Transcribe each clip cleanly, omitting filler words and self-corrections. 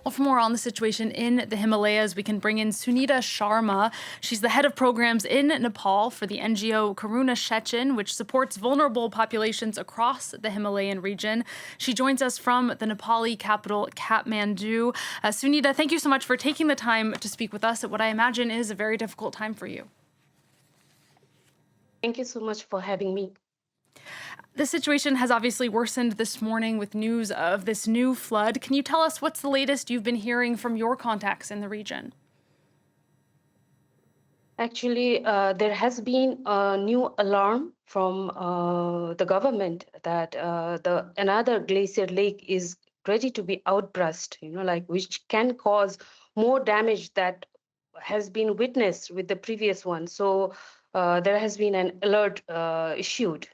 Well, for more on the situation in the Himalayas, we can bring in Sunita Sharma. She's the head of programs in Nepal for the NGO Karuna-Shechen, which supports vulnerable populations across the Himalayan region. She joins us from the Nepali capital, Kathmandu. Sunita, thank you so much for taking the time to speak with us at what I imagine is a very difficult time for you. Thank you so much for having me. The situation has obviously worsened this morning with news of this new flood. Can you tell us what's the latest you've been hearing from your contacts in the region? Actually, there has been a new alarm from the government that another glacier lake is ready to be outburst, which can cause more damage that has been witnessed with the previous one. So there has been an alert issued.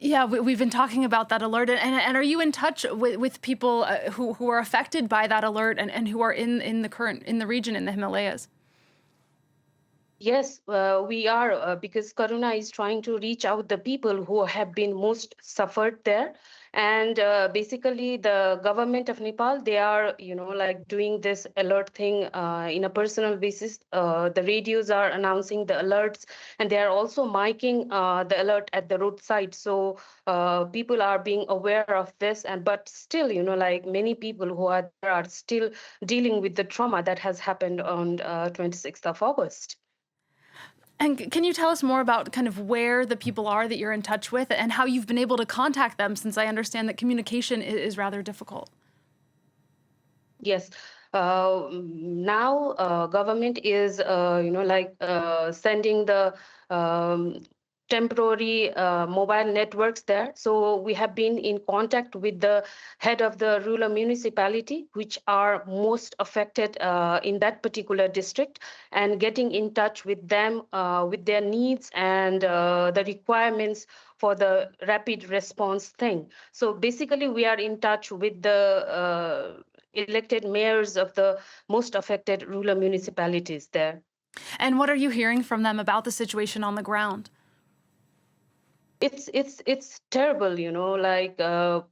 Yeah, we've been talking about that alert. And are you in touch with people who are affected by that alert and who are in the region in the Himalayas? Yes, we are because Karuna is trying to reach out the people who have been most suffered there. And basically, the government of Nepal, they are, doing this alert thing in a personal basis. The radios are announcing the alerts, and they are also miking the alert at the roadside. So people are being aware of this. But still, many people who are there are still dealing with the trauma that has happened on 26th of August. And can you tell us more about kind of where the people are that you're in touch with and how you've been able to contact them, since I understand that communication is rather difficult? Yes. Now, government is, sending the temporary mobile networks there. So we have been in contact with the head of the rural municipality, which are most affected in that particular district, and getting in touch with them with their needs and the requirements for the rapid response thing. So basically, we are in touch with the elected mayors of the most affected rural municipalities there. And what are you hearing from them about the situation on the ground? It's terrible, there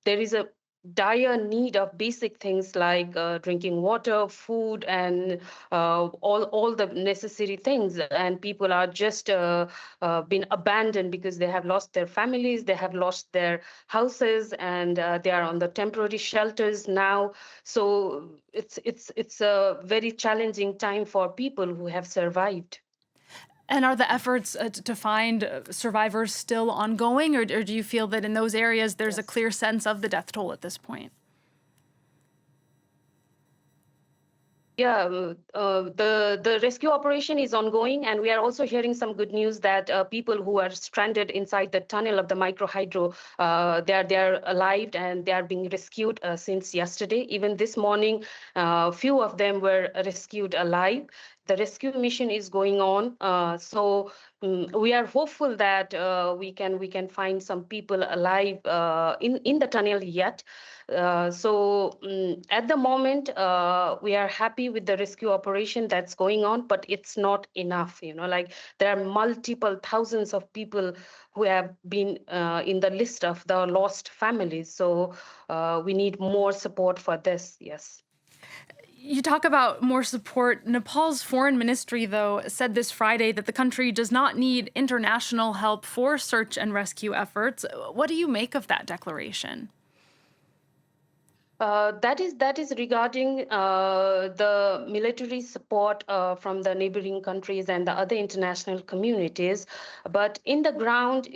is a dire need of basic things like drinking water, food, and all the necessary things. And people are just been abandoned because they have lost their families, they have lost their houses, and they are on the temporary shelters now. So it's a very challenging time for people who have survived. And are the efforts to find survivors still ongoing, or do you feel that in those areas there's a Yes. clear sense of the death toll at this point? Yeah, the rescue operation is ongoing, and we are also hearing some good news that people who are stranded inside the tunnel of the micro hydro, they are alive and they are being rescued since yesterday. Even this morning, few of them were rescued alive. The rescue mission is going on, so we are hopeful that we can find some people alive in the tunnel yet. So at the moment, we are happy with the rescue operation that's going on, but it's not enough. There are multiple thousands of people who have been in the list of the lost families. So we need more support for this. Yes. You talk about more support. Nepal's foreign ministry, though, said this Friday that the country does not need international help for search and rescue efforts. What do you make of that declaration? That is regarding the military support from the neighboring countries and the other international communities. But in the ground,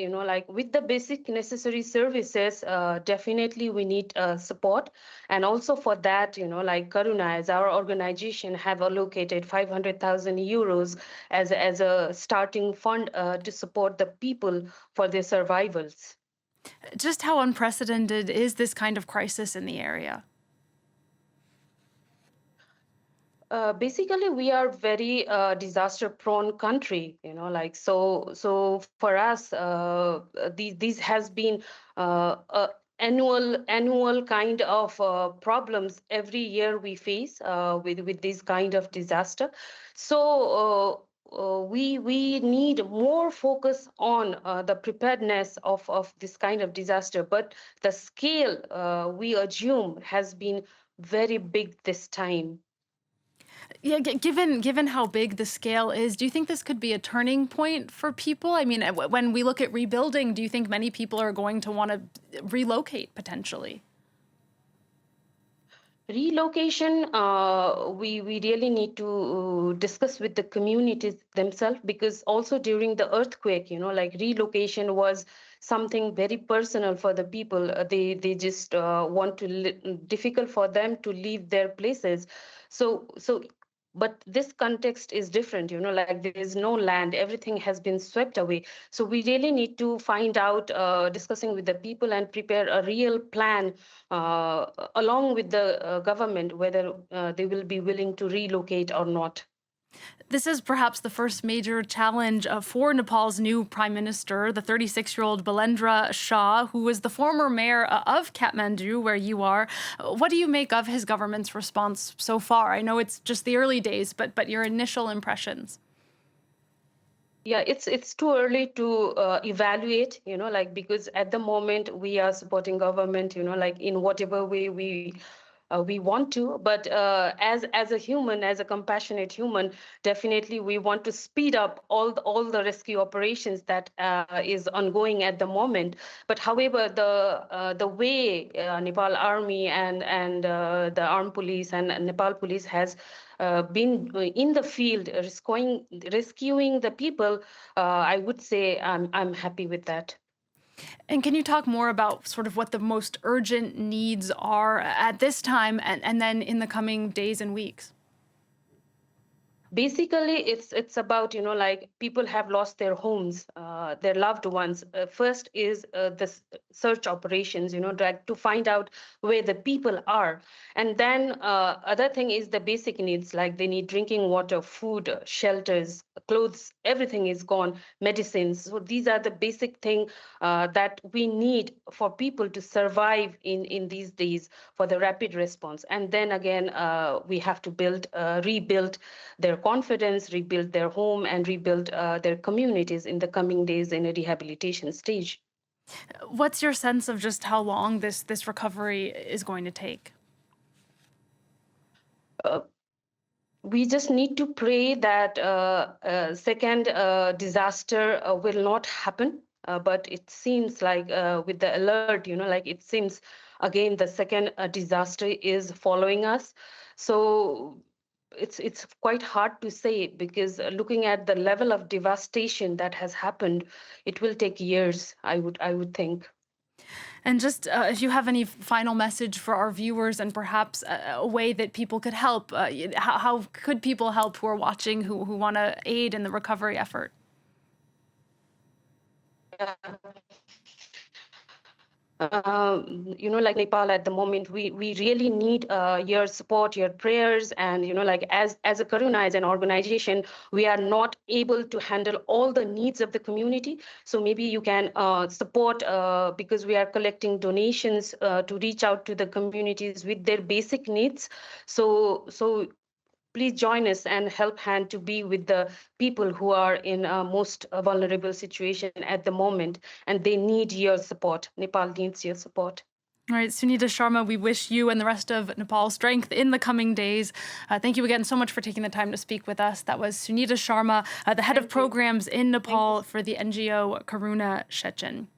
with the basic necessary services, definitely we need support. And also for that, Karuna, as our organization, have allocated 500,000 euros as a starting fund to support the people for their survivals. Just how unprecedented is this kind of crisis in the area? Basically, we are very disaster-prone country, so for us, these has been annual kind of problems every year we face with this kind of disaster. So we need more focus on the preparedness of this kind of disaster, but the scale we assume has been very big this time. Yeah, given how big the scale is, do you think this could be a turning point for people? I mean, when we look at rebuilding, do you think many people are going to want to relocate potentially? Relocation, we really need to discuss with the communities themselves, because also during the earthquake, like relocation was something very personal for the people. They just want to difficult for them to leave their places. So but this context is different, like there is no land, everything has been swept away. So we really need to find out, discussing with the people and prepare a real plan, uh, along with the government, whether they will be willing to relocate or not. This is perhaps the first major challenge for Nepal's new prime minister, the 36-year-old Balendra Shah, who was the former mayor of Kathmandu, where you are. What do you make of his government's response so far? I know it's just the early days, but your initial impressions. Yeah, it's too early to evaluate, like, because at the moment we are supporting government, like in whatever way we want to. But as a human, as a compassionate human, definitely we want to speed up all the rescue operations that is ongoing at the moment. But however, the way Nepal Army and the armed police and Nepal police has been in the field rescuing the people, I would say I'm happy with that. And can you talk more about sort of what the most urgent needs are at this time and then in the coming days and weeks? Basically, it's about, like, people have lost their homes, their loved ones. First is the search operations, like to find out where the people are. And then other thing is the basic needs, like they need drinking water, food, shelters, clothes, everything is gone, medicines. So these are the basic thing that we need for people to survive in these days, for the rapid response. And then again, we have to rebuild their confidence, rebuild their home, and rebuild their communities in the coming days in a rehabilitation stage. What's your sense of just how long this recovery is going to take? Uh, we just need to pray that second disaster will not happen. But it seems like, with the alert, like it seems again the second disaster is following us. So it's quite hard to say, because looking at the level of devastation that has happened, it will take years, I would think. And just if you have any final message for our viewers and perhaps a way that people could help, how could people help who are watching who want to aid in the recovery effort? Like Nepal at the moment, we really need your support, your prayers, and like as a Karuna, as an organization, we are not able to handle all the needs of the community. So maybe you can support, because we are collecting donations to reach out to the communities with their basic needs. So please join us and help hand to be with the people who are in a most vulnerable situation at the moment, and they need your support. Nepal needs your support. All right, Sunita Sharma, we wish you and the rest of Nepal strength in the coming days. Thank you again so much for taking the time to speak with us. That was Sunita Sharma, the head of Thank you. programs in Thank you. Nepal for the NGO Karuna-Shechen.